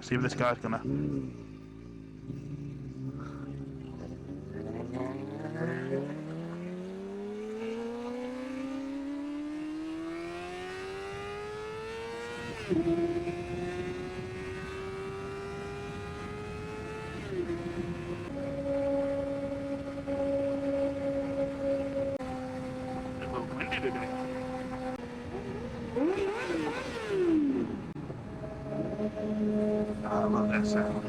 See if this guy's gonna. It's a little windy today. I love that sound.